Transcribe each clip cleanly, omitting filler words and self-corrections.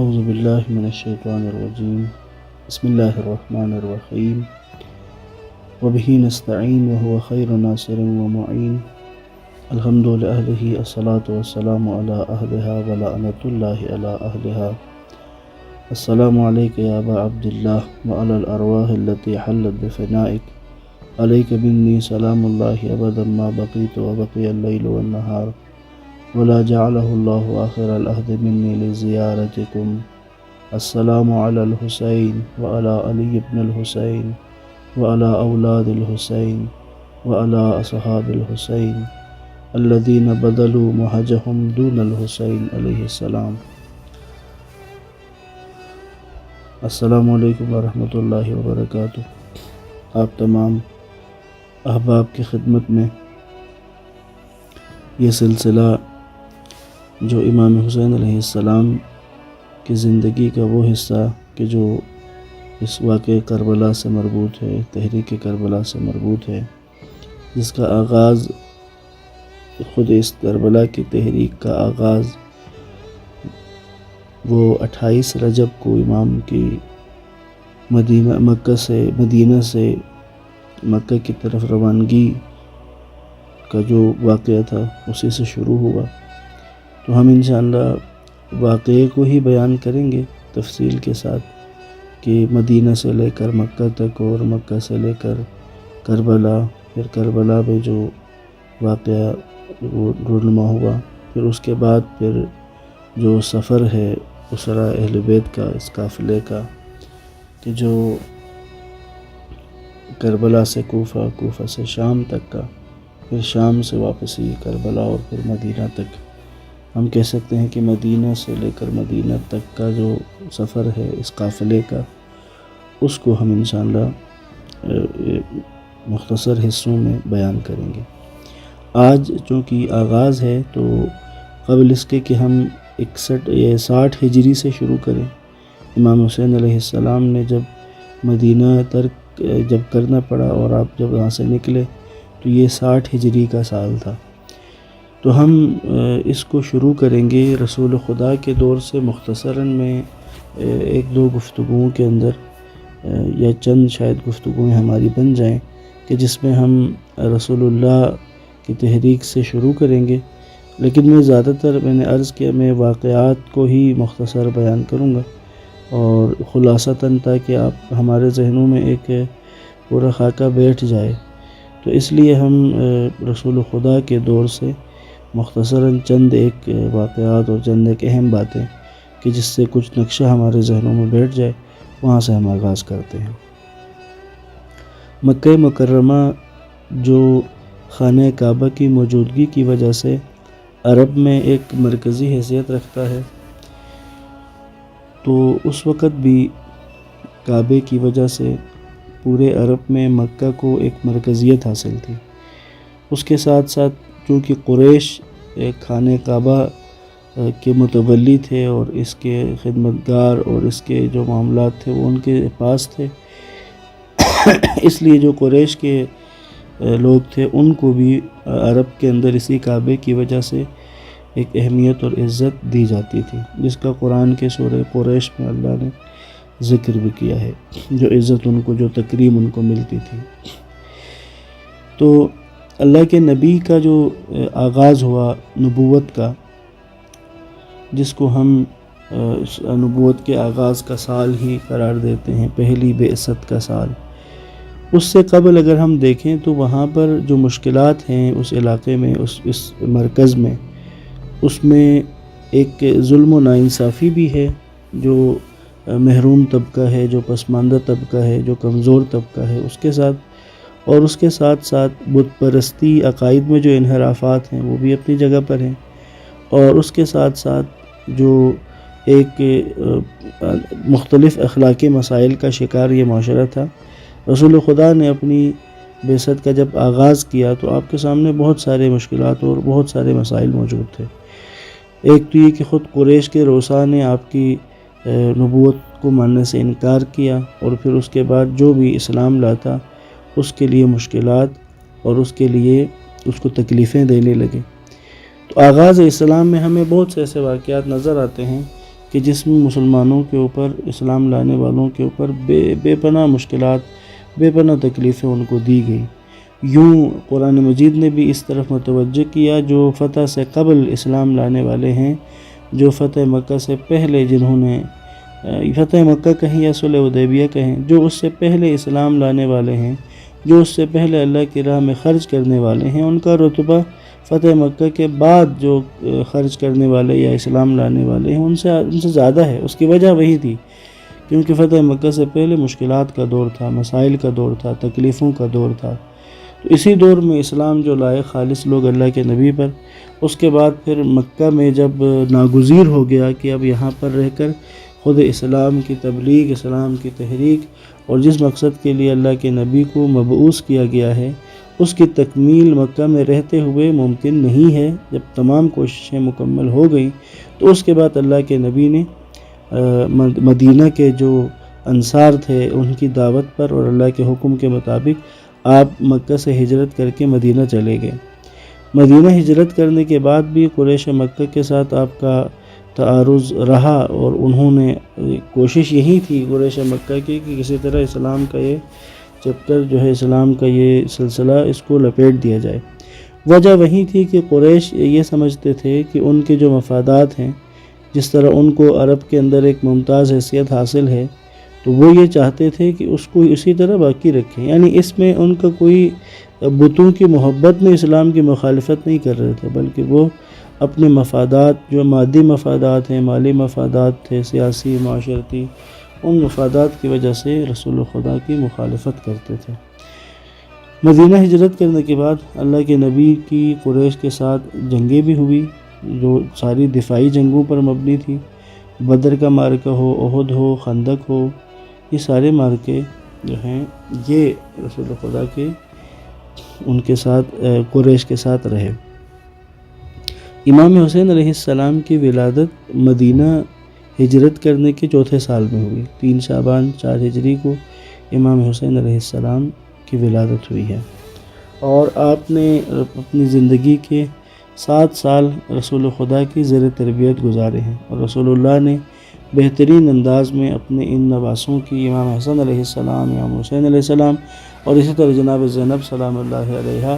اعوذ باللہ من الشیطان الرجیم بسم اللہ الرحمن الرحیم وبہ نستعین وهو خیر ناصر ومعین الحمد للہ الصلاۃ والسلام علی اہلہا ولعنۃ اللہ علی اہلہا السلام علیک یا ابا عبداللہ وعلی الارواح التي حلت بفنائک علیک منی سلام اللہ ابدا ما بقیت وبقی اللیل والنہار ولا جعلہ اللہ آخر العہد منی لزیارتکم السلام علی الحسین وعلی علی بن الحسین وعلی اولاد الحسین وعلی اصحاب الحسین الذین بذلوا مہجہم دون الحسین علیہ السلام۔ السلام علیکم ورحمۃ اللہ وبرکاتہ۔ آپ تمام احباب کی خدمت میں یہ سلسلہ جو امام حسین علیہ السلام کی زندگی کا وہ حصہ کہ جو اس واقعہ کربلا سے مربوط ہے، تحریک کربلا سے مربوط ہے، جس کا آغاز خود اس کربلا کی تحریک کا آغاز وہ 28 رجب کو امام کی مدینہ سے مکہ کی طرف روانگی کا جو واقعہ تھا اسی سے شروع ہوا۔ تو ہم انشاءاللہ واقعے کو ہی بیان کریں گے تفصیل کے ساتھ کہ مدینہ سے لے کر مکہ تک اور مکہ سے لے کر کربلا، پھر کربلا میں جو واقعہ رونما ہوا، پھر اس کے بعد پھر جو سفر ہے اسرا اہل بیت کا، اس قافلے کا کہ جو کربلا سے کوفہ، کوفہ سے شام تک کا، پھر شام سے واپسی کربلا اور پھر مدینہ تک۔ ہم کہہ سکتے ہیں کہ مدینہ سے لے کر مدینہ تک کا جو سفر ہے اس قافلے کا، اس کو ہم انشاءاللہ مختصر حصوں میں بیان کریں گے۔ آج چونکہ آغاز ہے تو قبل اس کے کہ ہم 60 ہجری سے شروع کریں، امام حسین علیہ السلام نے جب مدینہ ترک جب کرنا پڑا اور آپ جب وہاں سے نکلے تو یہ 60 ہجری کا سال تھا۔ تو ہم اس کو شروع کریں گے رسول خدا کے دور سے مختصراً میں ایک دو گفتگوؤں کے اندر یا چند شاید گفتگویں ہماری بن جائیں کہ جس میں ہم رسول اللہ کی تحریک سے شروع کریں گے، لیکن میں نے عرض کیا میں واقعات کو ہی مختصر بیان کروں گا اور خلاصتاً تاکہ آپ ہمارے ذہنوں میں ایک پورا خاکہ بیٹھ جائے، تو اس لیے ہم رسول خدا کے دور سے مختصراً چند ایک واقعات اور چند ایک اہم باتیں کہ جس سے کچھ نقشہ ہمارے ذہنوں میں بیٹھ جائے وہاں سے ہم آغاز کرتے ہیں۔ مکہ مکرمہ جو خانہ کعبہ کی موجودگی کی وجہ سے عرب میں ایک مرکزی حیثیت رکھتا ہے، تو اس وقت بھی کعبے کی وجہ سے پورے عرب میں مکہ کو ایک مرکزیت حاصل تھی۔ اس کے ساتھ ساتھ چونکہ قریش خانہ کعبہ کے متولی تھے اور اس کے خدمتگار اور اس کے جو معاملات تھے وہ ان کے پاس تھے، اس لیے جو قریش کے لوگ تھے ان کو بھی عرب کے اندر اسی کعبے کی وجہ سے ایک اہمیت اور عزت دی جاتی تھی، جس کا قرآن کے سورہ قریش میں اللہ نے ذکر بھی کیا ہے، جو عزت ان کو، جو تکریم ان کو ملتی تھی۔ تو اللہ کے نبی کا جو آغاز ہوا نبوت کا، جس کو ہم نبوت کے آغاز کا سال ہی قرار دیتے ہیں، پہلی بعثت کا سال، اس سے قبل اگر ہم دیکھیں تو وہاں پر جو مشکلات ہیں اس علاقے میں، اس مرکز میں، اس میں ایک ظلم و ناانصافی بھی ہے، جو محروم طبقہ ہے، جو پسماندہ طبقہ ہے، جو کمزور طبقہ ہے، اس کے ساتھ بت پرستی عقائد میں جو انحرافات ہیں وہ بھی اپنی جگہ پر ہیں، اور اس کے ساتھ ساتھ جو ایک مختلف اخلاقی مسائل کا شکار یہ معاشرہ تھا۔ رسول خدا نے اپنی بعثت کا جب آغاز کیا تو آپ کے سامنے بہت سارے مشکلات اور بہت سارے مسائل موجود تھے۔ ایک تو یہ کہ خود قریش کے رؤساء نے آپ کی نبوت کو ماننے سے انکار کیا، اور پھر اس کے بعد جو بھی اسلام لاتا اس کے لیے مشکلات اور اس کے لیے اس کو تکلیفیں دینے لگے۔ تو آغاز اسلام میں ہمیں بہت سے ایسے واقعات نظر آتے ہیں کہ کہ جس میں مسلمانوں کے اوپر، اسلام لانے والوں کے اوپر بے پناہ مشکلات، بے پناہ تکلیفیں ان کو دی گئی۔ یوں قرآن مجید نے بھی اس طرف متوجہ کیا، جو فتح سے قبل اسلام لانے والے ہیں، جو فتح مکہ سے پہلے، جنہوں نے فتح مکہ کہیں یا صلح حدیبیہ کہیں، جو اس سے پہلے اسلام لانے والے ہیں، جو اس سے پہلے اللہ کی راہ میں خرچ کرنے والے ہیں، ان کا رتبہ فتح مکہ کے بعد جو خرچ کرنے والے یا اسلام لانے والے ہیں ان سے زیادہ ہے۔ اس کی وجہ وہی تھی، کیونکہ فتح مکہ سے پہلے مشکلات کا دور تھا، مسائل کا دور تھا، تکلیفوں کا دور تھا۔ تو اسی دور میں اسلام جو لائے خالص لوگ اللہ کے نبی پر، اس کے بعد پھر مکہ میں جب ناگزیر ہو گیا کہ اب یہاں پر رہ کر خود اسلام کی تبلیغ، اسلام کی تحریک اور جس مقصد کے لیے اللہ کے نبی کو مبعوث کیا گیا ہے اس کی تکمیل مکہ میں رہتے ہوئے ممکن نہیں ہے۔ جب تمام کوششیں مکمل ہو گئیں تو اس کے بعد اللہ کے نبی نے مدینہ کے جو انصار تھے ان کی دعوت پر اور اللہ کے حکم کے مطابق آپ مکہ سے ہجرت کر کے مدینہ چلے گئے۔ مدینہ ہجرت کرنے کے بعد بھی قریش مکہ کے ساتھ آپ کا تعارض رہا، اور انہوں نے کوشش یہی تھی قریش مکہ کی کہ کسی طرح اسلام کا یہ چیپٹر جو ہے، اسلام کا یہ سلسلہ، اس کو لپیٹ دیا جائے۔ وجہ وہی تھی کہ قریش یہ سمجھتے تھے کہ ان کے جو مفادات ہیں، جس طرح ان کو عرب کے اندر ایک ممتاز حیثیت حاصل ہے، تو وہ یہ چاہتے تھے کہ اس کو اسی طرح باقی رکھیں، یعنی اس میں ان کا کوئی بتوں کی محبت میں اسلام کی مخالفت نہیں کر رہے تھے، بلکہ وہ اپنے مفادات، جو مادی مفادات ہیں، مالی مفادات تھے، سیاسی، معاشرتی، ان مفادات کی وجہ سے رسول خدا کی مخالفت کرتے تھے۔ مدینہ ہجرت کرنے کے بعد اللہ کے نبی کی قریش کے ساتھ جنگیں بھی ہوئی، جو ساری دفاعی جنگوں پر مبنی تھی۔ بدر کا معرکہ ہو، احد ہو، خندق ہو، یہ سارے معرکے جو ہیں یہ رسول خدا کے ان کے ساتھ قریش کے ساتھ رہے۔ امام حسین علیہ السلام کی ولادت مدینہ ہجرت کرنے کے چوتھے سال میں ہوئی۔ 3 شعبان 4 ہجری کو امام حسین علیہ السلام کی ولادت ہوئی ہے، اور آپ نے اپنی زندگی کے 7 سال رسول خدا کی زیر تربیت گزارے ہیں، اور رسول اللہ نے بہترین انداز میں اپنے ان نواسوں کی، امام حسن علیہ السلام، امام حسین علیہ السلام اور اسی طرح جناب زینب سلام اللہ علیہا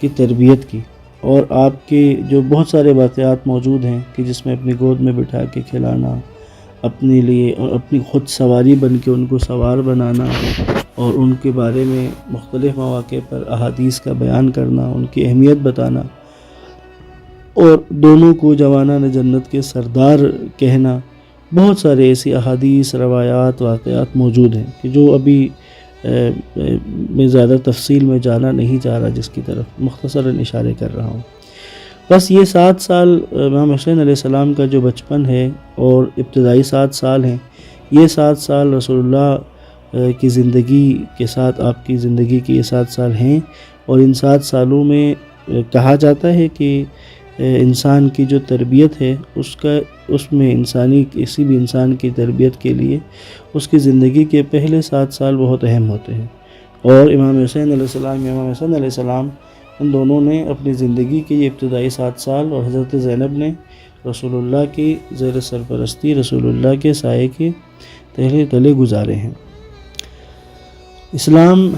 کی تربیت کی، اور آپ کے جو بہت سارے واقعات موجود ہیں کہ جس میں اپنی گود میں بٹھا کے کھلانا، اپنے لیے اور اپنی خود سواری بن کے ان کو سوار بنانا، اور ان کے بارے میں مختلف مواقع پر احادیث کا بیان کرنا، ان کی اہمیت بتانا، اور دونوں کو جوانان جنت کے سردار کہنا، بہت سارے ایسی احادیث، روایات، واقعات موجود ہیں کہ جو ابھی میں زیادہ تفصیل میں جانا نہیں چاہ رہا، جس کی طرف مختصراً اشارے کر رہا ہوں۔ بس یہ 7 سال امام حسین علیہ السلام کا جو بچپن ہے اور ابتدائی 7 سال ہیں، یہ 7 سال رسول اللہ کی زندگی کے ساتھ، آپ کی زندگی کے یہ 7 سال ہیں، اور ان 7 سالوں میں کہا جاتا ہے کہ انسان کی جو تربیت ہے اس میں کسی بھی انسان کی تربیت کے لیے اس کی زندگی کے پہلے 7 سال بہت اہم ہوتے ہیں، اور امام حسین علیہ السلام، امام حسن علیہ السلام، ان دونوں نے اپنی زندگی کے یہ ابتدائی 7 سال اور حضرت زینب نے رسول اللہ کی زیر سرپرستی، رسول اللہ کے سائے کے تلے گزارے ہیں۔ اسلام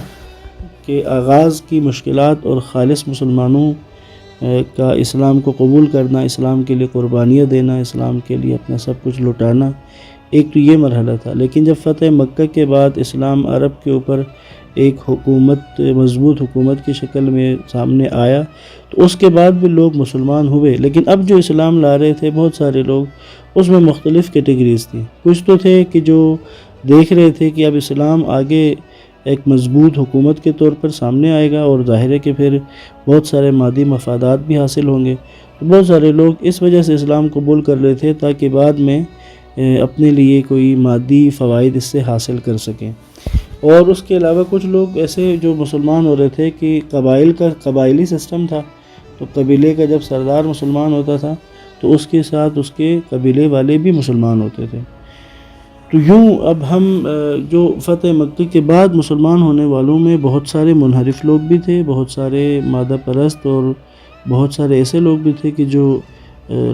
کے آغاز کی مشکلات اور خالص مسلمانوں کا اسلام کو قبول کرنا، اسلام کے لیے قربانیاں دینا، اسلام کے لیے اپنا سب کچھ لٹانا، ایک تو یہ مرحلہ تھا۔ لیکن جب فتح مکہ کے بعد اسلام عرب کے اوپر ایک حکومت، مضبوط حکومت کی شکل میں سامنے آیا، تو اس کے بعد بھی لوگ مسلمان ہوئے، لیکن اب جو اسلام لا رہے تھے بہت سارے لوگ، اس میں مختلف کیٹیگریز تھیں۔ کچھ تو تھے کہ جو دیکھ رہے تھے کہ اب اسلام آگے ایک مضبوط حکومت کے طور پر سامنے آئے گا، اور ظاہر ہے کہ پھر بہت سارے مادی مفادات بھی حاصل ہوں گے، تو بہت سارے لوگ اس وجہ سے اسلام قبول کر رہے تھے تاکہ بعد میں اپنے لیے کوئی مادی فوائد اس سے حاصل کر سکیں۔ اور اس کے علاوہ کچھ لوگ ایسے جو مسلمان ہو رہے تھے کہ قبائلی سسٹم تھا، تو قبیلے کا جب سردار مسلمان ہوتا تھا تو اس کے ساتھ اس کے قبیلے والے بھی مسلمان ہوتے تھے۔ تو یوں اب ہم جو فتح مکہ کے بعد مسلمان ہونے والوں میں بہت سارے منحرف لوگ بھی تھے، بہت سارے مادہ پرست، اور بہت سارے ایسے لوگ بھی تھے کہ جو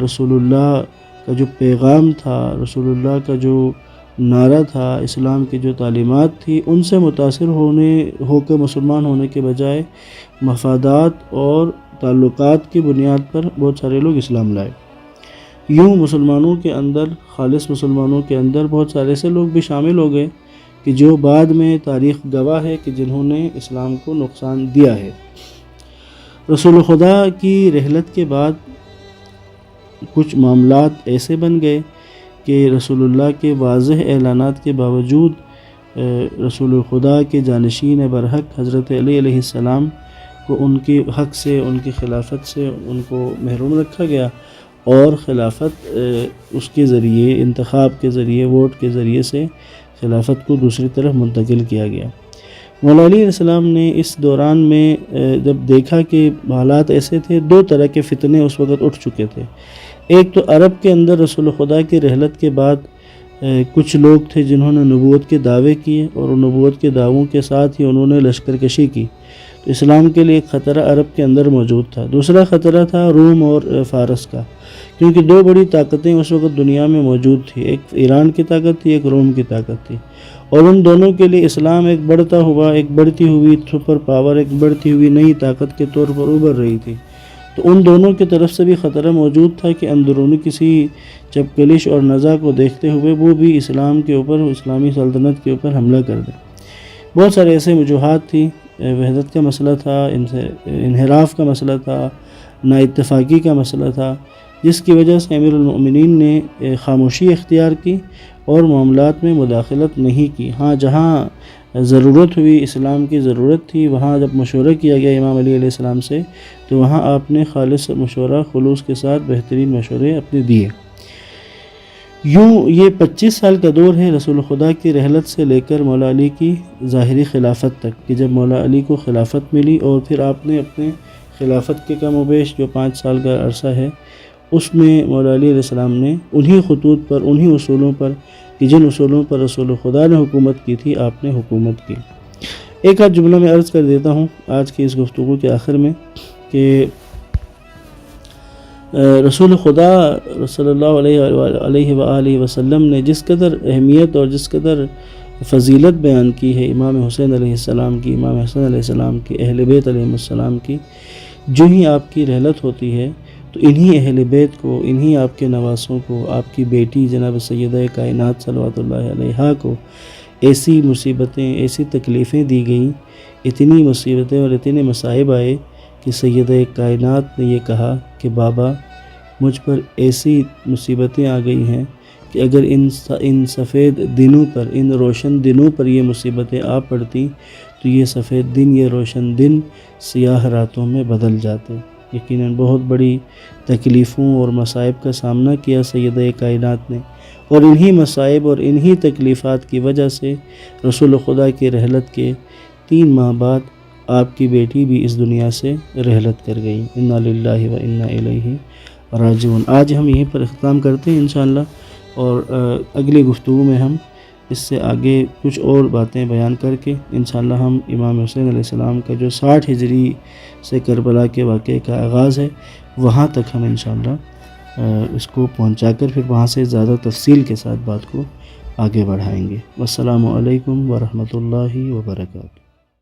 رسول اللہ کا جو پیغام تھا، رسول اللہ کا جو نعرہ تھا، اسلام کی جو تعلیمات تھی، ان سے متاثر ہو کے مسلمان ہونے کے بجائے مفادات اور تعلقات کی بنیاد پر بہت سارے لوگ اسلام لائے۔ یوں مسلمانوں کے اندر، خالص مسلمانوں کے اندر بہت سارے ایسے لوگ بھی شامل ہو گئے کہ جو بعد میں تاریخ گواہ ہے کہ جنہوں نے اسلام کو نقصان دیا ہے۔ رسول خدا کی رحلت کے بعد کچھ معاملات ایسے بن گئے کہ رسول اللہ کے واضح اعلانات کے باوجود رسول خدا کے جانشین برحق حضرت علی علیہ السلام کو ان کے حق سے، ان کی خلافت سے ان کو محروم رکھا گیا، اور خلافت اس کے ذریعے، انتخاب کے ذریعے، ووٹ کے ذریعے سے خلافت کو دوسری طرف منتقل کیا گیا۔ مولا علی علیہ السلام نے اس دوران میں جب دیکھا کہ حالات ایسے تھے، دو طرح کے فتنے اس وقت اٹھ چکے تھے۔ ایک تو عرب کے اندر رسول خدا کی رحلت کے بعد کچھ لوگ تھے جنہوں نے نبوت کے دعوے کیے، اور نبوت کے دعووں کے ساتھ ہی انہوں نے لشکر کشی کی، تو اسلام کے لیے ایک خطرہ عرب کے اندر موجود تھا۔ دوسرا خطرہ تھا روم اور فارس کا، کیونکہ دو بڑی طاقتیں اس وقت دنیا میں موجود تھی، ایک ایران کی طاقت تھی، ایک روم کی طاقت تھی، اور ان دونوں کے لیے اسلام ایک بڑھتی ہوئی سپر پاور، ایک بڑھتی ہوئی نئی طاقت کے طور پر ابھر رہی تھی۔ تو ان دونوں کی طرف سے بھی خطرہ موجود تھا کہ اندرونی کسی چپکلش اور نزاع کو دیکھتے ہوئے وہ بھی اسلام کے اوپر، اسلامی سلطنت کے اوپر حملہ کر دیں۔ بہت سارے ایسے وجوہات تھی، وحدت کا مسئلہ تھا، انحراف کا مسئلہ تھا، نا اتفاقی کا مسئلہ تھا، جس کی وجہ سے امیر المؤمنین نے خاموشی اختیار کی اور معاملات میں مداخلت نہیں کی۔ ہاں، جہاں ضرورت ہوئی، اسلام کی ضرورت تھی، وہاں جب مشورہ کیا گیا امام علی علیہ السلام سے، تو وہاں آپ نے خالص مشورہ، خلوص کے ساتھ بہترین مشورے اپنے دیے۔ یوں یہ 25 سال کا دور ہے رسول خدا کی رحلت سے لے کر مولا علی کی ظاہری خلافت تک، کہ جب مولا علی کو خلافت ملی، اور پھر آپ نے اپنے خلافت کے کم و بیش جو 5 سال کا عرصہ ہے، اس میں مولا علی علیہ السلام نے انہی خطوط پر، انہی اصولوں پر، کہ جن اصولوں پر رسول خدا نے حکومت کی تھی، آپ نے حکومت کی۔ ایک آدھ جملہ میں عرض کر دیتا ہوں آج کی اس گفتگو کے آخر میں، کہ رسول خدا صلی اللہ علیہ وآلہ وسلم نے جس قدر اہمیت اور جس قدر فضیلت بیان کی ہے امام حسین علیہ السلام کی، امام حسن علیہ السلام کی، اہل بیت علیہ السلام کی، جو ہی آپ کی رحلت ہوتی ہے تو انہی اہل بیت کو، انہی آپ کے نواسوں کو، آپ کی بیٹی جناب سیدہ کائنات صلوات اللہ علیہا کو ایسی مصیبتیں، ایسی تکلیفیں دی گئیں، اتنی مصیبتیں اور اتنے مصائب آئے کہ سیدہ کائنات نے یہ کہا کہ بابا، مجھ پر ایسی مصیبتیں آ گئی ہیں کہ اگر ان سفید دنوں پر، ان روشن دنوں پر یہ مصیبتیں آ پڑتی تو یہ سفید دن، یہ روشن دن سیاہ راتوں میں بدل جاتے۔ یقیناً بہت بڑی تکلیفوں اور مصائب کا سامنا کیا سیدہ کائنات نے، اور انہی مصائب اور انہی تکلیفات کی وجہ سے رسول خدا کی رحلت کے 3 ماہ بعد آپ کی بیٹی بھی اس دنیا سے رحلت کر گئی۔ انا للہ و انا الیہ راجعون۔ آج ہم یہیں پر اختتام کرتے ہیں انشاءاللہ، اور اگلی گفتگو میں ہم اس سے آگے کچھ اور باتیں بیان کر کے انشاءاللہ ہم امام حسین علیہ السلام کا جو 60 ہجری سے کربلا کے واقعے کا آغاز ہے، وہاں تک ہم انشاءاللہ اس کو پہنچا کر پھر وہاں سے زیادہ تفصیل کے ساتھ بات کو آگے بڑھائیں گے۔ والسلام علیکم ورحمۃ اللہ وبرکاتہ۔